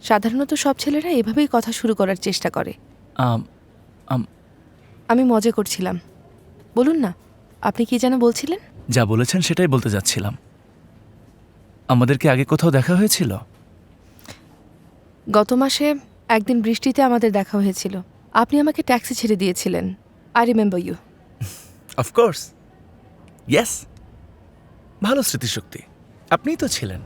সাধারণত সব ছেলেরা এভাবেই কথা শুরু করার চেষ্টা করে। আম, আম, আমি মজা করছিলাম। বলুন না, আপনি কি যেন বলছিলেন? যা বলেছেন সেটাই বলতে যাচ্ছিলাম। আমাদের কি আগে কোথাও দেখা হয়েছিল? গত মাসে একদিন বৃষ্টিতে আমাদের দেখা হয়েছিল। আপনি আমাকে ট্যাক্সি ছেড়ে দিয়েছিলেন। I remember you. Of course, yes. ভালো স্মৃতিশক্তি। আপনিই তো ছিলেন।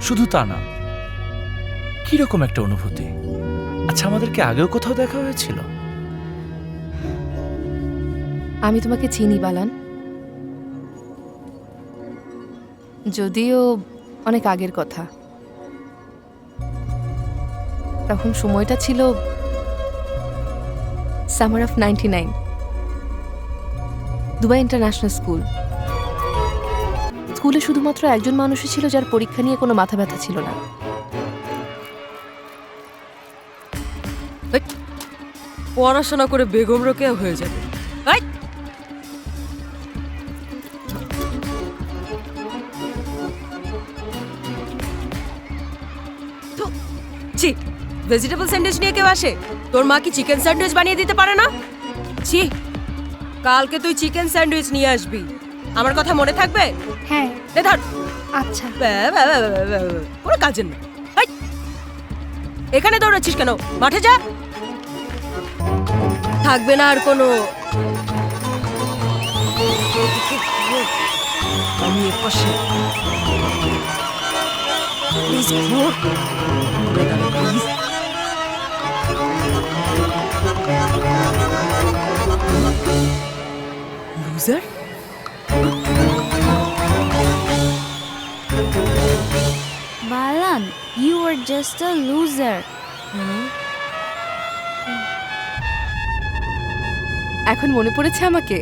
শুধু তা না, কিরকম একটা অনুভূতি। আচ্ছা, আমাদেরকে আগেও কোথাও দেখা হয়েছিল? আমি তোমাকে চিনি বালান, যদিও অনেক আগের কথা। তখন সময়টা ছিল summer of 99, Dubai international school. স্কুলে শুধুমাত্র একজন মানুষই ছিল যার পরীক্ষা নিয়ে কোনো মাথা ব্যথা ছিল না। পড়াশোনা করে বেগম রোকেয়া হয়ে যাবে। এই! থু, ছি, ভেজিটেবল স্যান্ডউইচ নিয়ে কেউ আসে? তোর মা কি চিকেন স্যান্ডউইচ বানিয়ে দিতে পারে না? ছি, কালকে তুই চিকেন স্যান্ডউইচ নিয়ে আসবি। আমার কথা মনে থাকবে? হ্যাঁ। এ ধর। আচ্ছা। কোনো কাজের না। এই! এখানে দৌড়াচ্ছিস কেন? মাঠে যা। থাকবে না আর কোনো। আমি এপাশে। Please go. Please. Loser? Balan, you are just a loser. এখন মনে পড়েছে আমাকে?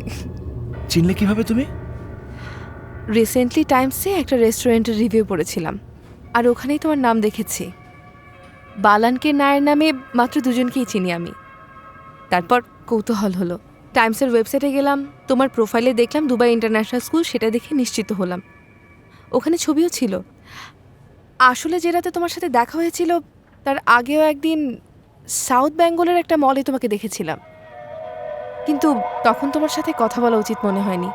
চিনলে কিভাবে তুমি? রিসেন্টলি টাইমসে একটা রেস্টুরেন্টের রিভিউ পড়েছিলাম, আর ওখানেই তোমার নাম দেখেছি। বালানকে নায়ের নামে মাত্র দুজনকেই চিনি আমি। তারপর কৌতূহল হলো, টাইমসের ওয়েবসাইটে গেলাম, তোমার প্রোফাইলে দেখলাম দুবাই ইন্টারন্যাশনাল স্কুল, সেটা দেখে নিশ্চিত হলাম। ওখানে ছবিও ছিল। আসলে যে রাতে তোমার সাথে দেখা হয়েছিল তার আগেও একদিন সাউথ বেঙ্গলের একটা মলে তোমাকে দেখেছিলাম, কিন্তু তখন তোমার সাথে কথা বলা উচিত মনে হয়নি।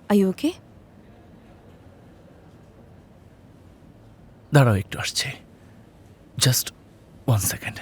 Are you okay? দাঁড়াও, একটু আসছে। Just 1 second.